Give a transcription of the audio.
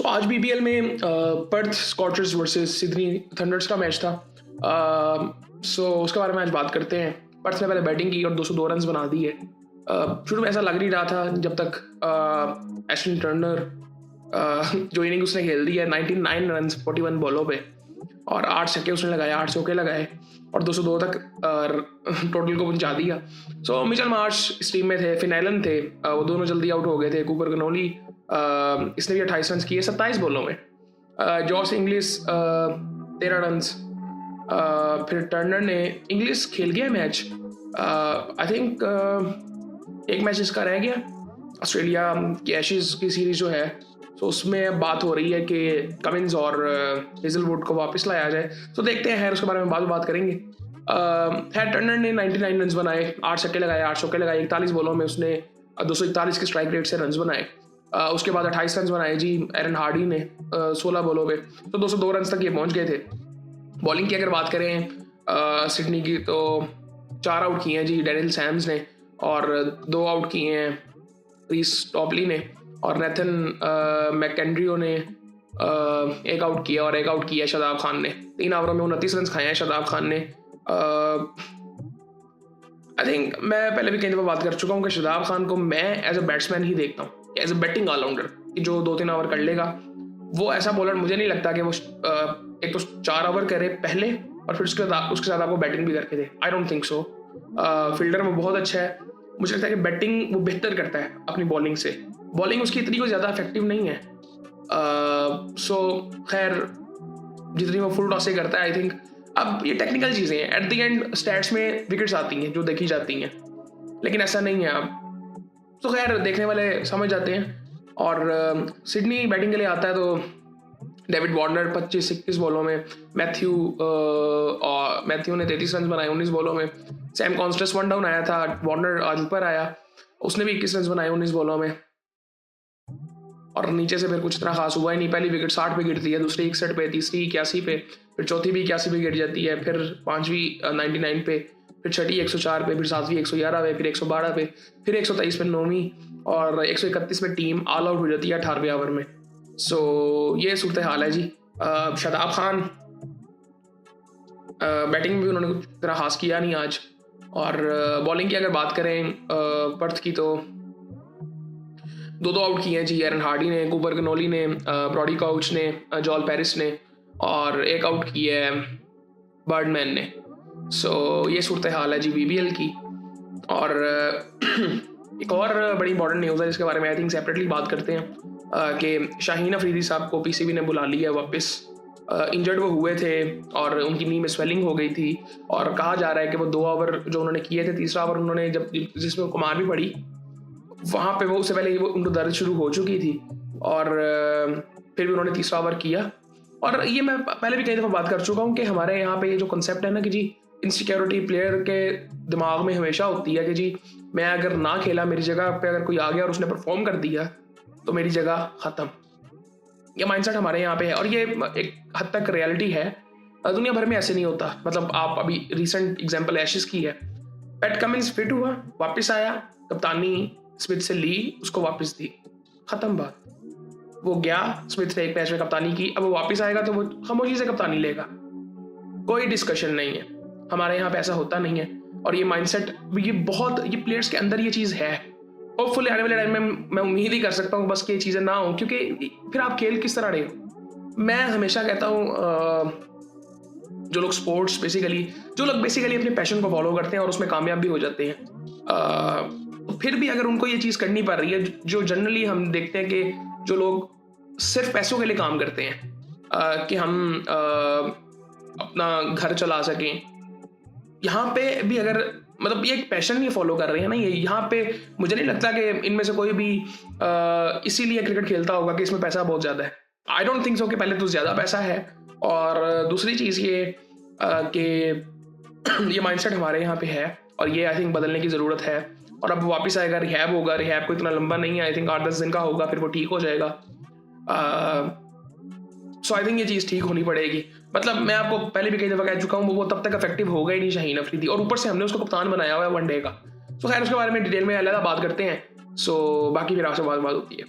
सो आज बीबीएल में Perth scorchers versus Sydney thunder's का मैच था। सो उसके बारे में आज बात करते हैं। पर्थ ने पहले बैटिंग की और 202 रन बना दिए। शुरू में ऐसा लग नहीं रहा था जब तक एस्टन टर्नर जो इनिंग उसने खेल दी है 99 रन 41 बॉलों पे और 8 छक्के उसने लगाए, 8 चौके लगाए और 202 तक टोटल को पहुंचा दिया। सो मिचेल मार्श इस टीम में थे, फिनाइलन थे, वो दोनों जल्दी आउट हो गए थे। कूपर कनोली इसने भी 28 रन किए 27 बॉलों में। Jos English 13 run. फिर टर्नर ने इंग्लिश खेल गया मैच। आई थिंक एक मैच इसका रह गया ऑस्ट्रेलिया की एशेज की सीरीज जो है। तो उसमें बात हो रही है कि कमिंस और हेजलवुड को वापस लाया जाए। तो देखते हैं, उसके बारे में बात करेंगे। टर्नर ने 99 रन बनाए, 8 छक्के लगाए, 8 चौके लगाए। 41 बॉलों में उसने 241 के स्ट्राइक रेट से रन बनाए। उसके बाद 28 रन बनाए जी एरन हार्डी ने 16 बॉलों पे। तो 202 रन तक ये पहुंच गए थे। बॉलिंग की अगर बात करें सिडनी की, तो 4 आउट किए हैं जी डैनियल सैम्स ने और 2 आउट किए हैं रीस टॉपली ने और नेथन मैकेंड्रियो ने 1 आउट किया और 1 आउट किया शादाब खान ने। 3 ओवरों में 29 रन खाए हैं शादाब खान ने। आई थिंक मैं पहले भी कई दफ़ा बात कर चुका हूँ कि शादाब खान को मैं एज अ बैट्समैन ही देखता हूँ, एज अ बैटिंग ऑलराउंडर जो 2-3 ओवर कर लेगा। वो ऐसा बॉलर मुझे नहीं लगता कि वो एक तो 4 ओवर करे पहले और फिर उसके साथ आपको बैटिंग भी करके दे। I don't think so. Fielder में बहुत अच्छा है। मुझे लगता है कि बैटिंग वो बेहतर करता है अपनी बॉलिंग से। बॉलिंग उसकी इतनी कोई ज़्यादा इफेक्टिव नहीं है। सो खैर जितनी वो फुल टॉस से करता है, आई थिंक अब ये टेक्निकल चीज़ें हैं। एट द एंड स्टैट्स में विकेट्स आती हैं जो देखी जाती हैं, लेकिन ऐसा नहीं है अब। तो खैर देखने वाले समझ जाते हैं। और सिडनी बैटिंग के लिए आता है तो डेविड वार्नर 25-21 बॉलों में, मैथ्यू ने 33 रन बनाए 19 बॉलों में। सैम कॉन्स्टेंस 1 डाउन आया था, वार्नर आज ऊपर आया, उसने भी 21 रन बनाए 19 बॉलों में। और नीचे से फिर कुछ इतना खास हुआ ही नहीं। पहली विकेट 60 पे गिरती है, दूसरी 61 पे, तीसरी 81 पे, फिर चौथी भी 81 पे गिर जाती है, फिर पांचवी 99 पे, फिर छठी 104 पे, फिर सातवीं 111 पे, फिर 112 पे, फिर 123 पे नौवीं और 131 पे टीम ऑल आउट हो जाती है 18वें ओवर में। सो ये सूरत हाल है जी। शादाब खान बैटिंग में भी उन्होंने कुछ तरह खास किया नहीं आज। और बॉलिंग की अगर बात करें पर्थ की, तो 2 आउट किए हैं जी एरन हार्डी ने, कूपर कनोली ने, ब्रॉडी काउच ने, जॉल पेरिस ने और 1 आउट किया है बर्डमैन ने। सो ये सूरत हाल है जी बीबीएल की। और एक और बड़ी इंपॉर्टेंट न्यूज़ है जिसके बारे में आई थिंक सेपरेटली बात करते हैं कि शाहीन अफरीदी साहब को पीसीबी ने बुला लिया है वापस। इंजर्ड वो हुए थे और उनकी नी में स्वेलिंग हो गई थी और कहा जा रहा है कि वो 2 ओवर जो उन्होंने किए थे, तीसरा ओवर उन्होंने जब जिसमें कुमार भी पड़ी, वहाँ पे वो उससे पहले वो उनको दर्द शुरू हो चुकी थी और फिर भी उन्होंने तीसरा ओवर किया। और ये मैं पहले भी कई दफ़ा बात कर चुका हूँ कि हमारे यहाँ पे ये जो कंसेप्ट है ना कि जी इनसिक्योरिटी प्लेयर के दिमाग में हमेशा होती है कि जी मैं अगर ना खेला, मेरी जगह पे अगर कोई आ गया और उसने परफॉर्म कर दिया तो मेरी जगह ख़त्म। ये माइंडसेट हमारे यहाँ पे है और ये एक हद तक रियलिटी है। दुनिया भर में ऐसे नहीं होता। मतलब आप अभी रिसेंट एग्जांपल एशेस की है, पैट कमिंस फिट हुआ, वापस आया, कप्तानी स्मिथ से ली, उसको वापस दी, ख़त्म बात। वो गया, स्मिथ ने एक मैच में कप्तानी की, अब वो वापस आएगा तो वो खामोशी से कप्तानी लेगा, कोई डिस्कशन नहीं है। हमारे यहाँ पे ऐसा होता नहीं है। और ये माइंडसेट ये प्लेयर्स के अंदर ये चीज़ है। होपफुली आने वाले टाइम में मैं उम्मीद ही कर सकता हूँ बस कि ये चीज़ें ना हो, क्योंकि फिर आप खेल किस तरह रहे हो। मैं हमेशा कहता हूँ जो लोग स्पोर्ट्स बेसिकली अपने पैशन को फॉलो करते हैं और उसमें कामयाब भी हो जाते हैं, तो फिर भी अगर उनको ये चीज़ करनी पड़ रही है, जो जनरली हम देखते हैं कि जो लोग सिर्फ पैसों के लिए काम करते हैं कि हम अपना घर चला सकें, यहाँ पे भी अगर मतलब ये एक पैशन नहीं फॉलो कर रहे हैं ना, ये यहाँ पे मुझे नहीं लगता कि इनमें से कोई भी इसीलिए क्रिकेट खेलता होगा कि इसमें पैसा बहुत ज़्यादा है। आई डोंट थिंक सो कि पहले तो ज़्यादा पैसा है और दूसरी चीज़ ये कि ये माइंडसेट हमारे यहाँ पे है और ये आई थिंक बदलने की ज़रूरत है। और अब वापस आएगा, रिहैब होगा, रिहैब को इतना लंबा नहीं है, आई थिंक 8-10 दिन का होगा, फिर वो ठीक हो जाएगा। सो आई थिंक ये चीज़ ठीक होनी पड़ेगी। मतलब मैं आपको पहले भी कई दफ़ा कह चुका हूँ वो तब तक इफेक्टिव होगा ही नहीं शाहीन अफरीदी, और ऊपर से हमने उसको कप्तान बनाया हुआ है वनडे का। सो खैर उसके बारे में डिटेल में अलग बात करते हैं। सो बाकी फिर आपसे बात होती है।